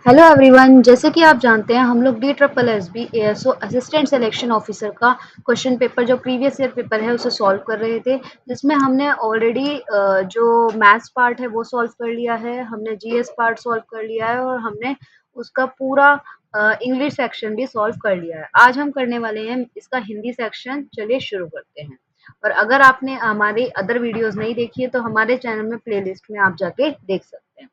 Hello everyone, जैसे कि आप जानते हैं हम लोग DSSB ASO assistant selection officer का क्वेश्चन पेपर जो प्रीवियस ईयर पेपर है उसे सॉल्व कर रहे थे, जिसमें हमने ऑलरेडी जो मैथ्स पार्ट है वो सॉल्व कर लिया है, हमने जीएस पार्ट सॉल्व कर लिया है और हमने उसका पूरा इंग्लिश सेक्शन भी सॉल्व कर लिया है। आज हम करने वाले हैं इसका हिंदी सेक्शन। चलिए शुरू करते हैं। और अगर आपने हमारी अदर वीडियोज नहीं देखी है तो हमारे चैनल में प्लेलिस्ट में आप जाके देख सकते हैं।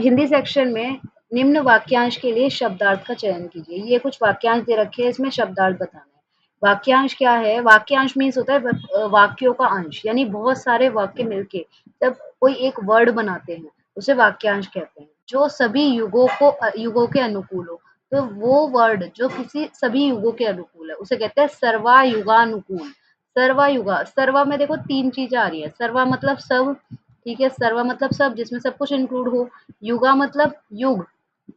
हिंदी सेक्शन में निम्न वाक्यांश के लिए शब्दार्थ का चयन कीजिए। ये कुछ वाक्यांश दे रखे हैं, इसमें शब्दार्थ बताना है। वाक्यांश क्या है? वाक्यांश मीन्स होता है वाक्यों का अंश, यानी बहुत सारे वाक्य मिलके जब कोई एक वर्ड बनाते हैं उसे वाक्यांश कहते हैं। जो सभी युगों के अनुकूल हो, तो वो वर्ड जो किसी सभी युगों के अनुकूल है उसे कहते हैं सर्वायुगानुकूल। सर्वायुगा, सर्वा में देखो तीन चीजें आ रही है। सर्वा मतलब सब, ठीक है। सर्वा मतलब सब जिसमें सब कुछ इंक्लूड हो। युगा मतलब युग,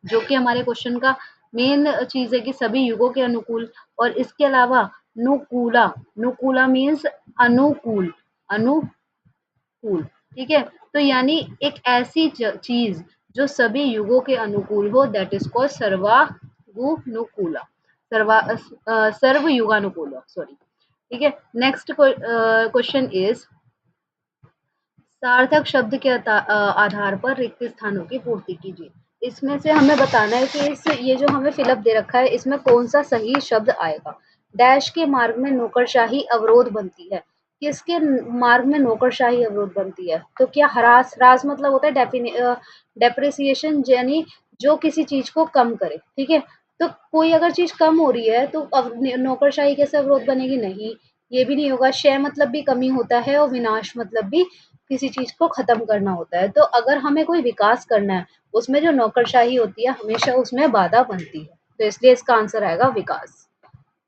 जो कि हमारे क्वेश्चन का मेन चीज है कि सभी युगों के अनुकूल। और इसके अलावा नुकूला, नुकूला मीन्स अनुकूल, अनुकूल, ठीक है। तो यानी एक ऐसी चीज जो सभी युगों के अनुकूल हो, दैट इज कॉल्ड सर्वागुनुकूला, सर्व युगानुकूला, सॉरी, ठीक है। नेक्स्ट क्वेश्चन इज सार्थक शब्द के आधार पर रिक्त स्थानों की पूर्ति कीजिए। इसमें से हमें बताना है कि ये जो हमें फिलअप दे रखा है इसमें कौन सा सही शब्द आएगा। डैश के मार्ग में नौकरशाही अवरोध बनती है। किसके मार्ग में नौकरशाही अवरोध बनती है? तो क्या ह्रास, ह्रास मतलब होता है डेप्रिसिएशन, यानी जो किसी चीज को कम करे, ठीक है। तो कोई अगर चीज कम हो रही है तो नौकरशाही कैसे अवरोध बनेगी? नहीं, ये भी नहीं होगा। क्षय मतलब भी कमी होता है और विनाश मतलब भी किसी चीज को खत्म करना होता है। तो अगर हमें कोई विकास करना है, उसमें जो नौकरशाही होती है हमेशा उसमें बाधा बनती है। तो इसलिए इसका आंसर आएगा विकास।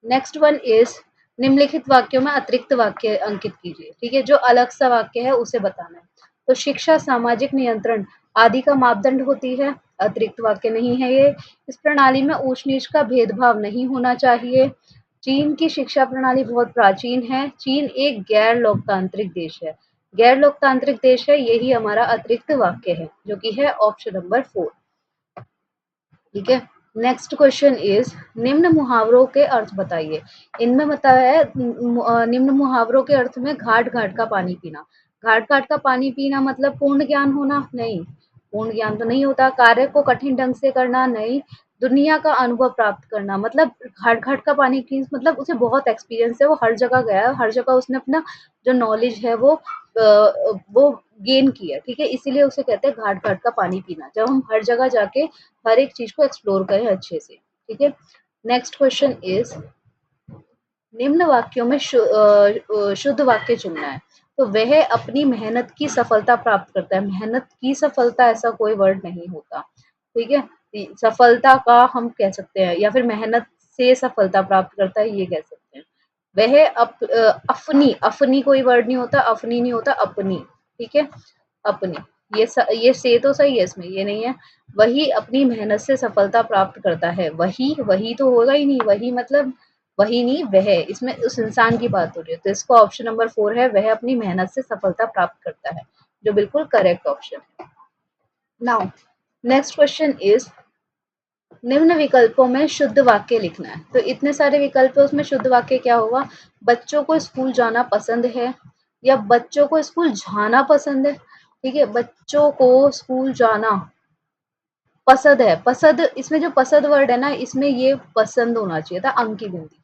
नेक्स्ट वन इज निम्नलिखित वाक्यों में अतिरिक्त वाक्य अंकित कीजिए, ठीक है। जो अलग सा वाक्य है उसे बताना है। तो शिक्षा सामाजिक नियंत्रण आदि का मापदंड होती है, अतिरिक्त वाक्य नहीं है ये। इस प्रणाली में ऊंच नीच का भेदभाव नहीं होना चाहिए। चीन की शिक्षा प्रणाली बहुत प्राचीन है। चीन एक गैर लोकतांत्रिक देश है। गैर लोकतांत्रिक देश है, यही हमारा अतिरिक्त वाक्य है, जो कि है ऑप्शन नंबर 4, ठीक है। नेक्स्ट क्वेश्चन इज निम्न मुहावरों के अर्थ बताइए। इनमें बताया है निम्न मुहावरों के अर्थ में घाट घाट का पानी पीना। घाट घाट का पानी पीना मतलब पूर्ण ज्ञान होना? नहीं, पूर्ण ज्ञान तो नहीं होता। कार्य को कठिन ढंग से करना? नहीं। दुनिया का अनुभव प्राप्त करना मतलब घाट घाट का पानी पीना मतलब उसे बहुत एक्सपीरियंस है, वो हर जगह गया है, हर जगह उसने अपना जो नॉलेज है वो गेन किया, ठीक है। इसीलिए उसे कहते हैं घाट घाट का पानी पीना, जब हम हर जगह जाके हर एक चीज को एक्सप्लोर करें अच्छे से, ठीक है। नेक्स्ट क्वेश्चन इज निम्न वाक्यों में शुद्ध वाक्य चुनना है। तो वह अपनी मेहनत की सफलता प्राप्त करता है। मेहनत की सफलता ऐसा कोई वर्ड नहीं होता, ठीक है। सफलता का हम कह सकते हैं, या फिर मेहनत से सफलता प्राप्त करता है ये कह सकते हैं। वह अपनी, अपनी कोई वर्ड नहीं होता, अपनी नहीं होता, अपनी, ठीक है। अपनी, ये से तो सही है, इसमें ये नहीं है। वही अपनी मेहनत से सफलता प्राप्त करता है। वही, वही तो होगा ही नहीं, वही मतलब वही नहीं, वह, इसमें उस इंसान की बात हो रही है। तो इसका ऑप्शन नंबर 4 है, वह अपनी मेहनत से सफलता प्राप्त करता है, जो बिल्कुल करेक्ट ऑप्शन है। नाउ नेक्स्ट क्वेश्चन इज निम्न विकल्पों में शुद्ध वाक्य लिखना है। तो इतने सारे विकल्प है, उसमें शुद्ध वाक्य क्या होगा? बच्चों को स्कूल जाना पसंद है, या बच्चों को स्कूल जाना पसंद है, ठीक है। बच्चों को स्कूल जाना पसंद है। पसंद, इसमें जो पसंद वर्ड है ना, इसमें ये पसंद होना चाहिए था, अंक की गिनती,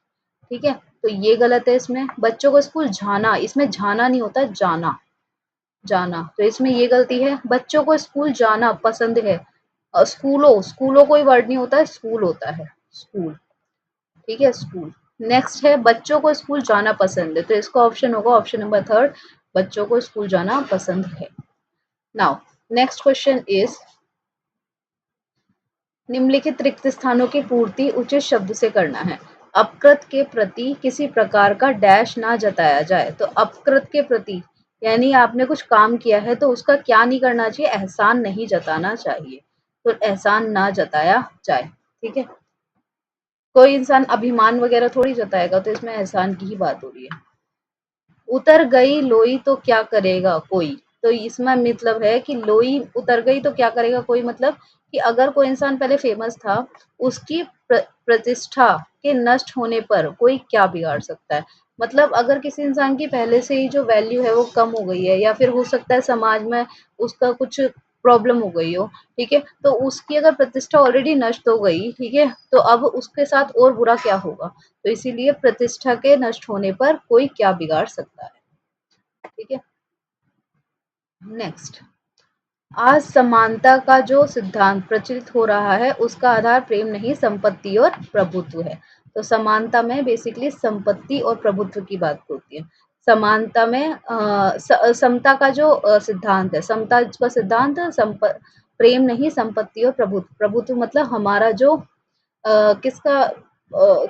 ठीक है। तो ये गलत है। इसमें बच्चों को स्कूल जाना, इसमें जाना नहीं होता, जाना, जाना, तो इसमें ये गलती है। बच्चों को स्कूल जाना पसंद है। स्कूलों, स्कूलों कोई वर्ड नहीं होता है, स्कूल होता है, स्कूल, ठीक है, स्कूल। नेक्स्ट है बच्चों को स्कूल जाना पसंद है, तो इसका ऑप्शन होगा ऑप्शन नंबर 3, बच्चों को स्कूल जाना पसंद है। नाउ नेक्स्ट क्वेश्चन इज निम्नलिखित रिक्त स्थानों की पूर्ति उचित शब्द से करना है। अपकृत के प्रति किसी प्रकार का डैश ना जताया जाए। तो अपकृत के प्रति यानी आपने कुछ काम किया है तो उसका क्या नहीं करना चाहिए? एहसान नहीं जताना चाहिए। तो एहसान ना जताया जाए, ठीक है। कोई इंसान अभिमान वगैरह थोड़ी जताएगा, तो इसमें एहसान की ही बात हो रही है। उतर गई लोई तो क्या करेगा कोई। तो इसमें मतलब है कि लोई उतर गई तो क्या करेगा कोई, मतलब कि अगर कोई इंसान पहले फेमस था, उसकी प्रतिष्ठा के नष्ट होने पर कोई क्या बिगाड़ सकता है? मतलब अगर किसी इंसान की पहले से ही जो वैल्यू है वो कम हो गई है, या फिर हो सकता है समाज में उसका कुछ प्रॉब्लम हो गई हो, ठीक है? तो उसकी अगर प्रतिष्ठा ऑलरेडी नष्ट हो गई, ठीक है? तो अब उसके साथ और बुरा क्या होगा? तो इसीलिए प्रतिष्ठा के नष्ट होने पर कोई क्या बिगाड़ सकता है, ठीक है? नेक्स्ट, आज समानता का जो सिद्धांत प्रचलित हो रहा है, उसका आधार प्रेम नहीं संपत्ति और प्रभुत्व है। तो समानता में बेसिकली संपत्ति और प्रभुत्व की बात होती है। समानता में समता का जो सिद्धांत है, समता का सिद्धांत प्रेम नहीं संपत्ति और प्रभुत्व। प्रभुत्व मतलब हमारा जो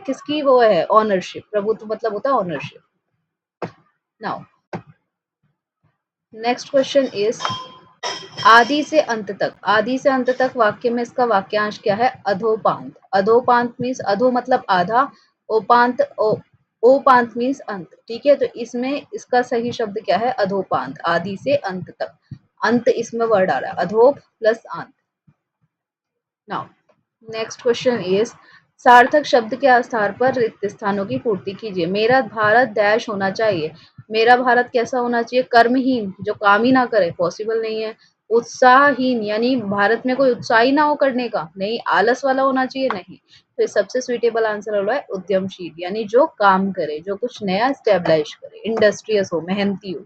किसकी वो है, ऑनरशिप। प्रभुत्व मतलब होता है ownership. Now next question is, आदि से अंत तक। आदि से अंत तक वाक्य में इसका वाक्यांश क्या है? अधोपांत। अधोपांत मीन्स अधो मतलब आधा, ओपांत ओपांत मीन्स अंत, ठीक है? तो इसमें इसका सही शब्द क्या है? अधोपांत, आदि से अंत तक। अंत इसमें वर्ड आ रहा है, अधो प्लस अंत। नाउ नेक्स्ट क्वेश्चन इज, सार्थक शब्द के आधार पर रिक्त स्थानों की पूर्ति कीजिए। मेरा भारत डैश होना चाहिए। मेरा भारत कैसा होना चाहिए? कर्महीन, जो काम ही ना करे, पॉसिबल नहीं है। उत्साहहीन, यानी भारत में कोई उत्साह ही ना हो करने का, नहीं। आलस वाला होना चाहिए, नहीं। तो ये सबसे सुइटेबल आंसर हो रहा है उद्यमशील, यानी जो काम करे, जो कुछ नया स्टेब्लिश करे, इंडस्ट्रियस हो, मेहनती हो।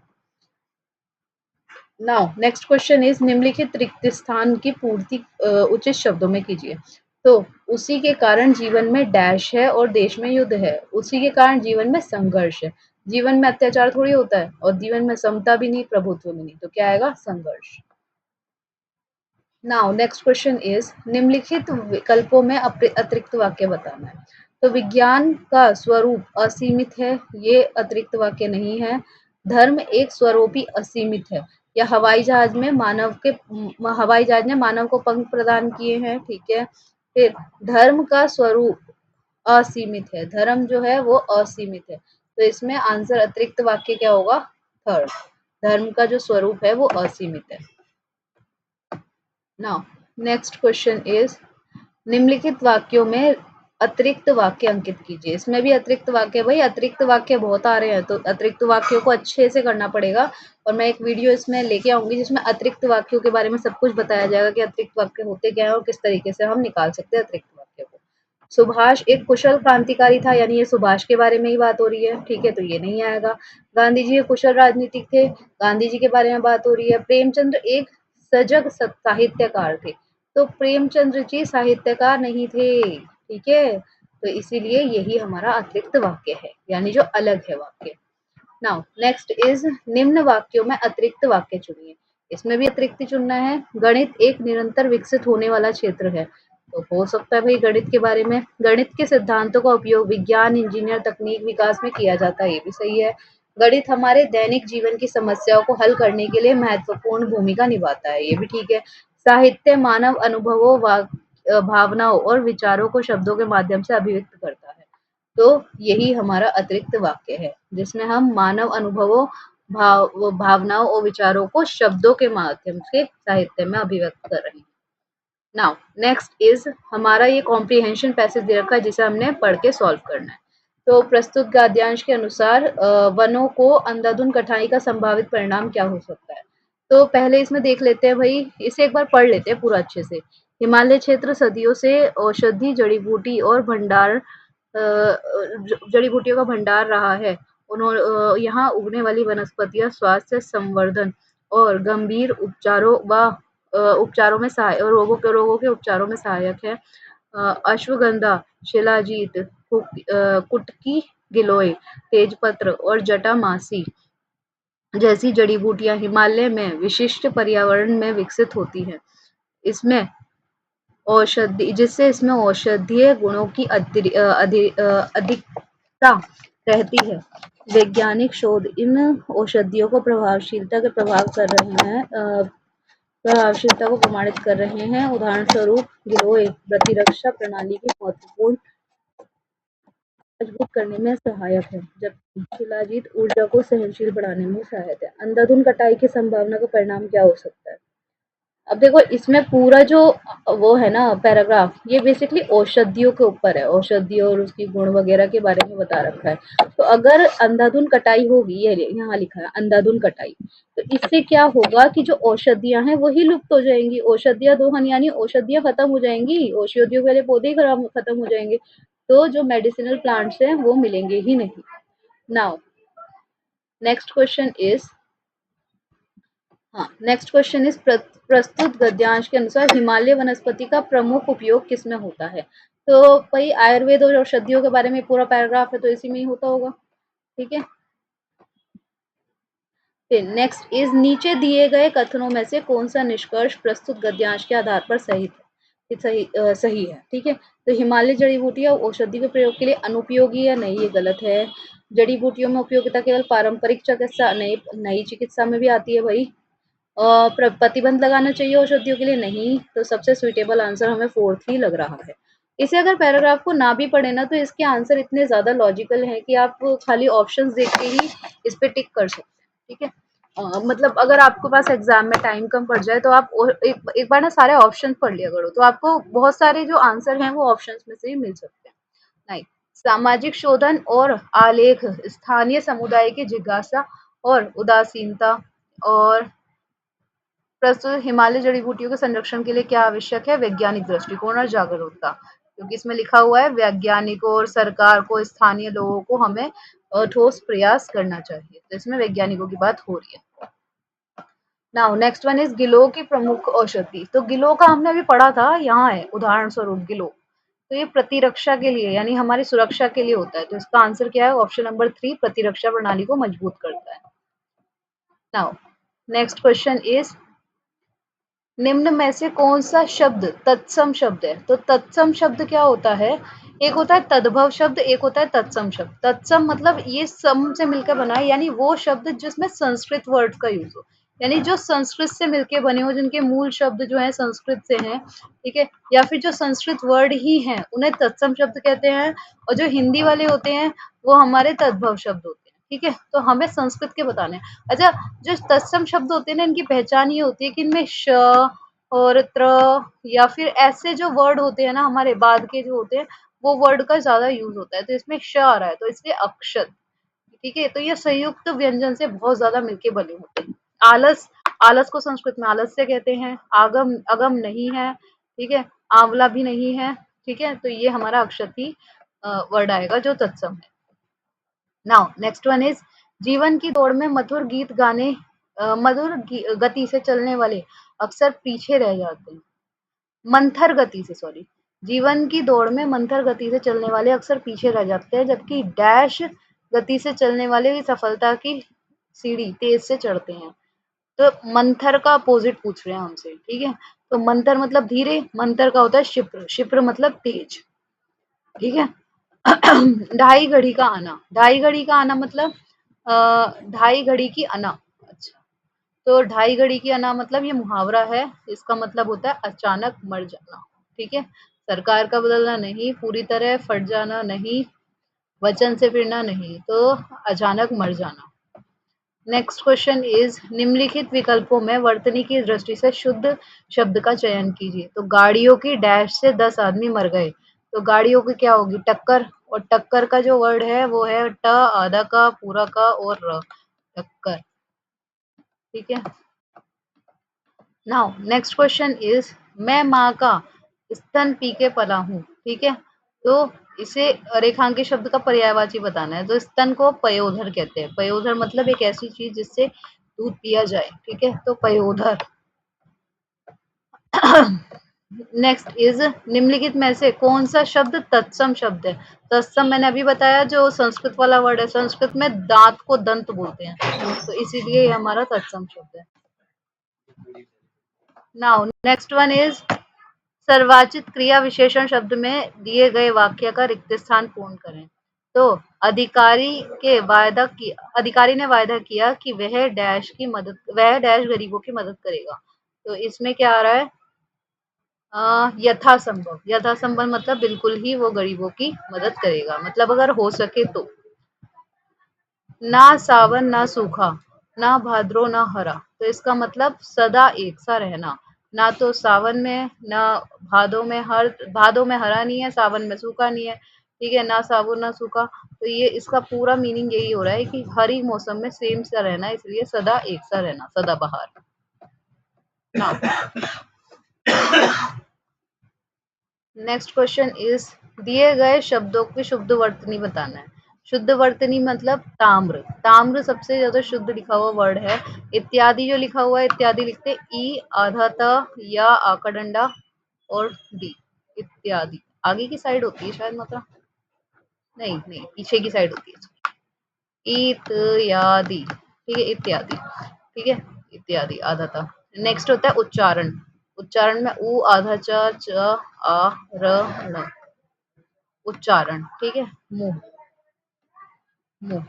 नाउ नेक्स्ट क्वेश्चन इज, निम्नलिखित रिक्त स्थान की पूर्ति उचित शब्दों में कीजिए। तो उसी के कारण जीवन में डैश है और देश में युद्ध है। उसी के कारण जीवन में संघर्ष है। जीवन में अत्याचार थोड़ी होता है, और जीवन में समता भी नहीं, प्रभुत्व भी नहीं। तो क्या आएगा? संघर्ष। नाउ नेक्स्ट क्वेश्चन इज, निम्नलिखित विकल्पों में अतिरिक्त वाक्य बताना है। तो विज्ञान का स्वरूप असीमित है, ये अतिरिक्त वाक्य नहीं है। धर्म एक स्वरूपी असीमित है, या हवाई जहाज ने मानव को पंख प्रदान किए हैं, ठीक है? फिर धर्म का स्वरूप असीमित है, धर्म जो है वो असीमित है। तो इसमें आंसर अतिरिक्त वाक्य क्या होगा? थर्ड, धर्म का जो स्वरूप है वो असीमित है। नाउ नेक्स्ट क्वेश्चन इज, निम्नलिखित वाक्यों में अतिरिक्त वाक्य अंकित कीजिए। इसमें भी अतिरिक्त वाक्य, भाई अतिरिक्त वाक्य बहुत आ रहे हैं, तो अतिरिक्त वाक्यों को अच्छे से करना पड़ेगा। और मैं एक वीडियो इसमें लेके आऊंगी जिसमें अतिरिक्त वाक्यों के बारे में सब कुछ बताया जाएगा कि अतिरिक्त वाक्य होते क्या है और किस तरीके से हम निकाल सकते हैं अतिरिक्त वाक्य को। सुभाष एक कुशल क्रांतिकारी था, यानी ये सुभाष के बारे में ही बात हो रही है, ठीक है? तो ये नहीं आएगा। गांधी जी एक कुशल राजनीतिक थे, गांधी जी के बारे में बात हो रही है। प्रेमचंद्र एक सजग साहित्यकार थे, तो प्रेमचंद्र जी साहित्यकार नहीं थे, ठीक है? तो इसीलिए यही हमारा अतिरिक्त वाक्य है, यानी जो अलग है वाक्य। नाउ नेक्स्ट इज, निम्न वाक्यों में अतिरिक्त वाक्य चुनिए। इसमें भी अतिरिक्त चुनना है। गणित एक निरंतर विकसित होने वाला क्षेत्र है, तो हो सकता है भाई गणित के बारे में। गणित के सिद्धांतों का उपयोग विज्ञान, इंजीनियर, तकनीक विकास में किया जाता है, ये भी सही है। गणित हमारे दैनिक जीवन की समस्याओं को हल करने के लिए महत्वपूर्ण भूमिका निभाता है, ये भी ठीक है। साहित्य मानव अनुभवों, भावनाओं और विचारों को शब्दों के माध्यम से अभिव्यक्त करता है, तो यही हमारा अतिरिक्त वाक्य है, जिसमें हम मानव अनुभवों, भावनाओं और विचारों को शब्दों के माध्यम से साहित्य में अभिव्यक्त कर रहे हैं। नाउ नेक्स्ट इज, हमारा ये कॉम्प्रिहेंशन पैसेज दे रखा है जिसे हमने पढ़ के सॉल्व करना है। तो प्रस्तुत गद्यांश के अनुसार वनों को अंधाधुंध कटाई का संभावित परिणाम क्या हो सकता है? तो पहले इसमें देख लेते हैं भाई, इसे एक बार पढ़ लेते हैं पूरा अच्छे से। हिमालय क्षेत्र सदियों से औषधि, जड़ी बूटी और भंडार जड़ी बूटियों का भंडार रहा है। यहाँ उगने वाली वनस्पतियां स्वास्थ्य संवर्धन और गंभीर उपचारों में सहाय और रोगों के उपचारों में सहायक है। अश्वगंधा, शिलाजीत, कुटकी, गिलोय, तेजपत्र और जटामासी जैसी जड़ी बूटियां हिमालय में विशिष्ट पर्यावरण में विकसित होती हैं। इसमें इसमें औषधीय गुणों की अधिकता रहती है। वैज्ञानिक शोध इन औषधियों को प्रभावशीलता को प्रमाणित कर रहे हैं। उदाहरण स्वरूप गिलोय प्रतिरक्षा प्रणाली की महत्वपूर्ण मजबूत करने में सहायक है, जबकि शिलाजीत ऊर्जा को सहनशील बढ़ाने में सहायक है। अंधाधुंध कटाई की संभावना का परिणाम क्या हो सकता है? अब देखो इसमें पूरा जो वो है ना पैराग्राफ, ये बेसिकली औषधियों के ऊपर है, औषधियों और उसकी गुण वगैरह के बारे में बता रखा है। तो अगर अंधाधुंध कटाई होगी, ये यहाँ लिखा है अंधाधुंध कटाई, तो इससे क्या होगा कि जो औषधियां हैं वही लुप्त हो जाएंगी। औषधियां दोहन यानी औषधियां खत्म हो जाएंगी, औषधियों वाले पौधे ही खराब खत्म हो जाएंगे, तो जो मेडिसिनल प्लांट्स हैं वो मिलेंगे ही नहीं। नाउ नेक्स्ट क्वेश्चन इज, हाँ नेक्स्ट क्वेश्चन इज, प्रस्तुत गद्यांश के अनुसार हिमालय वनस्पति का प्रमुख उपयोग किसमें होता है? तो भाई आयुर्वेद और औषधियों के बारे में पूरा पैराग्राफ है, तो इसी में ही होता होगा। ठीक है, फिर नेक्स्ट इज, नीचे दिए गए कथनों में से कौन सा निष्कर्ष प्रस्तुत गद्यांश के आधार पर सही है? ठीक है, तो हिमालय जड़ी बूटियां औषधि के प्रयोग के लिए अनुपयोगी है, नहीं, ये गलत है। जड़ी बूटियों में उपयोगिता केवल पारंपरिक चिकित्सा, नई चिकित्सा में भी आती है भाई। प्रतिबंध लगाना चाहिए औषधियों के लिए, नहीं, तो सबसे सुइटेबल आंसर हमें फोर्थ ही लग रहा है। इसे अगर पैराग्राफ को ना भी पढ़े ना, तो इसके आंसर इतने ज्यादा लॉजिकल हैं कि आप खाली ऑप्शंस देख के ही इस पे टिक कर सकते हैं। ठीक है, मतलब अगर आपके पास एग्जाम में टाइम कम पड़ जाए तो आप एक बार ना सारे ऑप्शन पढ़ लिया करो, तो आपको बहुत सारे जो आंसर हैं वो ऑप्शंस में से ही मिल सकते हैं। नहीं, सामाजिक शोधन और आलेख, स्थानीय समुदाय की जिज्ञासा और उदासीनता, और प्रस्तुत हिमालय जड़ी बूटियों के संरक्षण के लिए क्या आवश्यक है? वैज्ञानिक दृष्टिकोण और जागरूकता, क्योंकि इसमें लिखा हुआ है वैज्ञानिकों और सरकार को, स्थानीय लोगों को हमें ठोस प्रयास करना चाहिए, तो इसमें वैज्ञानिकों की बात हो रही है। नाउ नेक्स्ट वन इज, गिलों की प्रमुख औषधि। तो गिलों का हमने अभी पढ़ा था, यहाँ है उदाहरण स्वरूप गिलो, तो ये प्रतिरक्षा के लिए यानी हमारी सुरक्षा के लिए होता है, तो इसका आंसर क्या है? ऑप्शन नंबर 3, प्रतिरक्षा प्रणाली को मजबूत करता है। नाउ नेक्स्ट क्वेश्चन इज, निम्न में से कौन सा शब्द तत्सम शब्द है? तो तत्सम शब्द क्या होता है? एक होता है तद्भव शब्द, एक होता है तत्सम शब्द। तत्सम मतलब ये सम से मिलकर बना है, यानी वो शब्द जिसमें संस्कृत वर्ड का यूज हो, यानी जो संस्कृत से मिलके बने हो, जिनके मूल शब्द जो है संस्कृत से हैं, ठीक है, या फिर जो संस्कृत वर्ड ही हैं उन्हें तत्सम शब्द कहते हैं, और जो हिंदी वाले होते हैं वो हमारे तद्भव शब्द होते हैं। ठीक है, तो हमें संस्कृत के बताने हैं। अच्छा, जो तत्सम शब्द होते हैं ना, इनकी पहचान ये होती है कि इनमें श और त्र या फिर ऐसे जो वर्ड होते हैं ना, हमारे बाद के जो होते हैं, वो वर्ड का ज्यादा यूज होता है, तो इसमें श आ रहा है, तो इसलिए अक्षत। ठीक है, तो ये संयुक्त व्यंजन से बहुत ज्यादा मिलके बने होते हैं। आलस, आलस को संस्कृत में आलस्य कहते हैं। आगम, अगम नहीं है, ठीक है, आंवला भी नहीं है, ठीक है, तो ये हमारा अक्षती वर्ड आएगा जो तत्सम है। नाउ नेक्स्ट वन इज, जीवन की दौड़ में मधुर गीत गाने, गति से चलने वाले अक्सर पीछे रह जाते हैं। मंथर गति से, सॉरी, जीवन की दौड़ में मंथर गति से चलने वाले अक्सर पीछे रह जाते हैं, जबकि डैश गति से चलने वाले सफलता की सीढ़ी तेज से चढ़ते हैं। तो मंथर का अपोजिट पूछ रहे हैं हमसे। ठीक है, तो मंथर मतलब धीरे, मंथर का होता है क्षिप्र, क्षिप्र मतलब तेज। ठीक है, ढाई घड़ी का आना, ढाई घड़ी का आना मतलब ढाई घड़ी की अना। अच्छा, तो ढाई घड़ी की अना मतलब ये मुहावरा है, इसका मतलब होता है अचानक मर जाना। ठीक है, सरकार का बदलना नहीं, पूरी तरह फट जाना नहीं, वचन से फिरना नहीं, तो अचानक मर जाना। नेक्स्ट क्वेश्चन इज, निम्नलिखित विकल्पों में वर्तनी की दृष्टि से शुद्ध शब्द का चयन कीजिए। तो गाड़ियों की डैश से 10 आदमी मर गए, तो गाड़ियों की क्या होगी? टक्कर, और टक्कर का जो वर्ड है वो है ट, आधा का, पूरा का और र, टक्कर। ठीक है, नाउ नेक्स्ट क्वेश्चन इज, मैं माँ का स्तन पी के पला हूँ। ठीक है, तो इसे रेखांकित शब्द का पर्यायवाची बताना है, तो स्तन को पयोधर कहते हैं। पयोधर मतलब एक ऐसी चीज जिससे दूध पिया जाए। ठीक है, तो पयोधर। नेक्स्ट इज, निम्नलिखित में से कौन सा शब्द तत्सम शब्द है? तत्सम मैंने अभी बताया, जो संस्कृत वाला वर्ड है, संस्कृत में दांत को दंत बोलते हैं, तो इसीलिए ये हमारा तत्सम शब्द है। नाउ नेक्स्ट वन इज, सर्ववाचित क्रिया विशेषण शब्द में दिए गए वाक्य का रिक्त स्थान पूर्ण करें। तो अधिकारी ने वायदा किया कि वह डैश गरीबों की मदद करेगा, तो इसमें क्या आ रहा है? यथासंभव, यथासंभव मतलब बिल्कुल ही वो गरीबों की मदद करेगा, मतलब अगर हो सके तो। ना सावन ना सूखा, ना भाद्रो ना हरा, तो इसका मतलब सदा एक सा रहना, ना तो सावन में, ना भादों में हरा नहीं है, सावन में सूखा नहीं है, ठीक है, ना साबुन ना सूखा। तो ये इसका पूरा मीनिंग यही हो रहा है कि हर एक मौसम में सेम सा रहना, इसलिए सदा एक सा रहना, सदाबहार। नाउ नेक्स्ट क्वेश्चन इज, दिए गए शब्दों की शुद्ध वर्तनी बताना है। शुद्ध वर्तनी मतलब ताम्र। ताम्र सबसे ज्यादा शुद्ध लिखा हुआ वर्ड है। इत्यादि जो लिखा हुआ है, इत्यादि लिखते ई, आधा त, या आका डंडा, और डी। इत्यादि आगे की साइड होती है शायद, मतलब नहीं नहीं, पीछे की साइड होती है। इत्यादि, ठीक है, इत्यादि, ठीक है, इत्यादि आधा था। नेक्स्ट होता है उच्चारण। उच्चारण में उ, आधा च, आ, र, ण। उच्चारण, ठीक है। मुंह, मुंह,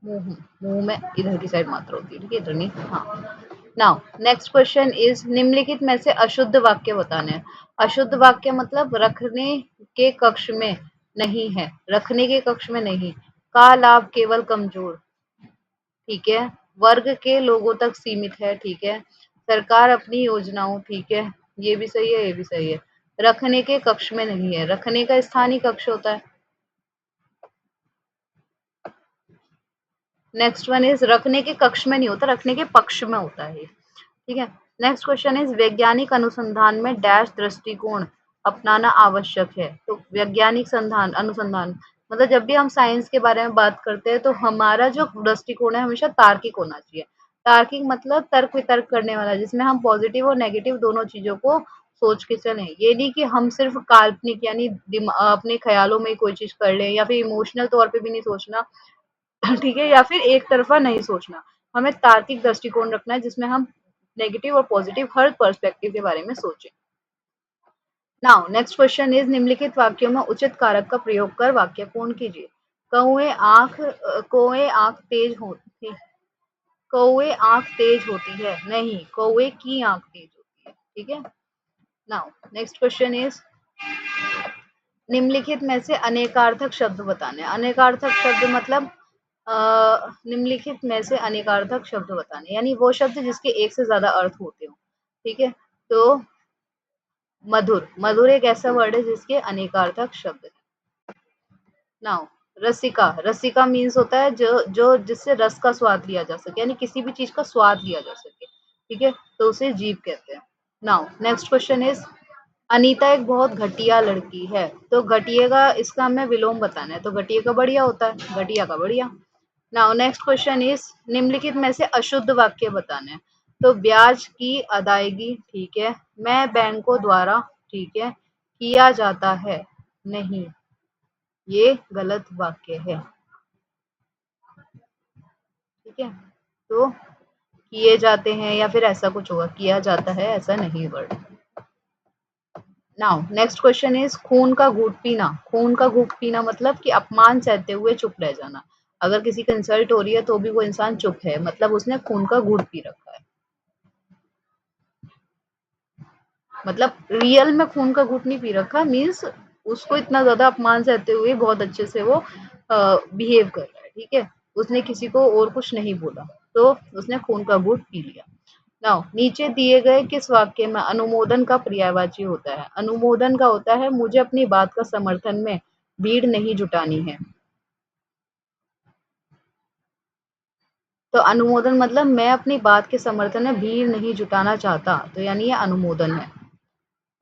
मुंह, मुंह में इधर की साइड मात्रा होती है, ठीक है, इधर नहीं। हाँ। नाउ नेक्स्ट क्वेश्चन इज, निम्नलिखित में से अशुद्ध वाक्य बताने हैं। अशुद्ध वाक्य मतलब रखने के कक्ष में नहीं है, रखने के कक्ष में नहीं। का लाभ केवल कमजोर, ठीक है। वर्ग के लोगों तक सीमित है, ठीक है। सरकार अपनी योजनाओं, ठीक है, ये भी सही है, ये भी सही है। रखने के कक्ष में नहीं है, रखने का स्थानीय कक्ष होता है। नेक्स्ट वन इज, रखने के कक्ष में नहीं होता, रखने के पक्ष में होता है, ठीक है। नेक्स्ट क्वेश्चन इज, वैज्ञानिक अनुसंधान में डैश दृष्टिकोण अपनाना आवश्यक है। तो वैज्ञानिक संधान अनुसंधान मतलब जब भी हम साइंस के बारे में बात करते हैं तो हमारा जो दृष्टिकोण है हमेशा तार्किक होना चाहिए। तार्किक मतलब तर्क वितर्क करने वाला, जिसमें हम पॉजिटिव और नेगेटिव दोनों चीजों को सोच के चलें। ये नहीं कि हम सिर्फ काल्पनिक यानी अपने ख्यालों में कोई चीज कर लें, या फिर इमोशनल तौर पे भी नहीं सोचना, ठीक है, या फिर एक तरफा नहीं सोचना। हमें तार्किक दृष्टिकोण रखना है जिसमें हम नेगेटिव और पॉजिटिव हर पर्सपेक्टिव के बारे में सोचें। नाउ नेक्स्ट क्वेश्चन इज, निम्नलिखित वाक्यों में उचित कारक का प्रयोग कर वाक्य पूर्ण कीजिए। कौए आंख तेज होती, कौए आंख तेज होती है, नहीं, कौए की आंख तेज होती है, ठीक है। नाउ नेक्स्ट क्वेश्चन इज, निम्नलिखित में से अनेकार्थक शब्द बताने। अनेकार्थक शब्द मतलब निम्नलिखित में से अनेकार्थक शब्द बताने, यानी वो शब्द जिसके एक से ज्यादा अर्थ होते हो, ठीक है। तो मधुर, मधुर एक ऐसा वर्ड है जिसके अनेकार्थक शब्द है। नाउ रसिका, रसिका मीन्स होता है जो जो जिससे रस का स्वाद लिया जा सके, यानी किसी भी चीज का स्वाद लिया जा सके, ठीक है, तो उसे जीभ कहते हैं। Now next question is, Anita एक बहुत घटिया लड़की है। तो घटिया का इसका हमें विलोम बताना है, तो घटिया का बढ़िया होता है, घटिया का बढ़िया। नाउ नेक्स्ट क्वेश्चन इज, निम्नलिखित में से अशुद्ध वाक्य बताने हैं। तो ब्याज की अदायगी, ठीक है, मैं बैंकों द्वारा, ठीक है, किया जाता है, नहीं, ये गलत वाक्य है, ठीक है। तो किए जाते हैं या फिर ऐसा कुछ होगा, किया जाता है ऐसा नहीं word. Now next question is, खून का घूंट पीना। खून का घूंट पीना मतलब कि अपमान सहते हुए चुप रह जाना। अगर किसी का इंसल्ट हो रही है तो भी वो इंसान चुप है, मतलब उसने खून का घूंट पी रखा है। मतलब रियल में खून का घूंट नहीं पी रखा, मीन्स उसको इतना ज्यादा अपमान सहते हुए बहुत अच्छे से वो बिहेव कर रहा है, ठीक है। उसने किसी को और कुछ नहीं बोला, तो उसने खून का घूंट पी लिया। नाउ नीचे दिए गए किस वाक्य में अनुमोदन का पर्यायवाची होता है। अनुमोदन का होता है, मुझे अपनी बात का समर्थन में भीड़ नहीं जुटानी है। तो अनुमोदन मतलब मैं अपनी बात के समर्थन में भीड़ नहीं जुटाना चाहता, तो यानी ये अनुमोदन है।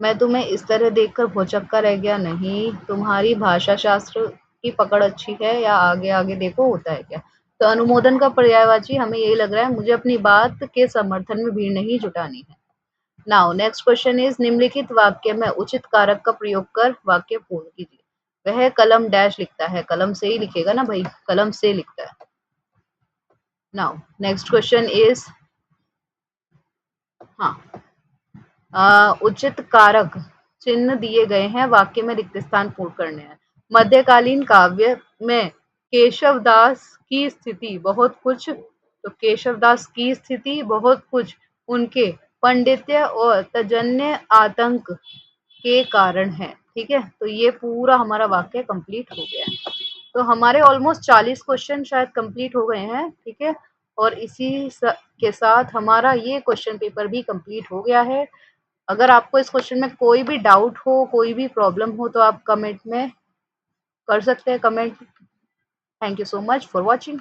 मैं तुम्हें इस तरह देखकर भौचक्का रह गया, नहीं, तुम्हारी भाषा शास्त्र की पकड़ अच्छी है, या आगे आगे देखो होता है क्या। तो अनुमोदन का पर्यायवाची हमें यही लग रहा है, मुझे अपनी बात के समर्थन में भीड़ नहीं जुटानी है। नाउ नेक्स्ट क्वेश्चन इज, निम्नलिखित वाक्य में उचित कारक का प्रयोग कर वाक्य पूर्ण कीजिए। वह कलम डैश लिखता है, कलम से ही लिखेगा ना भाई, कलम से लिखता है। नाउ नेक्स्ट क्वेश्चन इज, हाँ, उचित कारक चिन्ह दिए गए हैं, वाक्य में रिक्त स्थान पूर्ण करने हैं। मध्यकालीन काव्य में केशवदास की स्थिति बहुत कुछ, तो केशवदास की स्थिति बहुत कुछ उनके पंडित्य और तजन्य आतंक के कारण है, ठीक है। तो ये पूरा हमारा वाक्य कंप्लीट हो गया है। तो हमारे ऑलमोस्ट 40 क्वेश्चन शायद कंप्लीट हो गए हैं, ठीक है। और के साथ हमारा ये क्वेश्चन पेपर भी कंप्लीट हो गया है। अगर आपको इस क्वेश्चन में कोई भी डाउट हो, कोई भी प्रॉब्लम हो तो आप कमेंट में कर सकते हैं comment. Thank you so much for watching.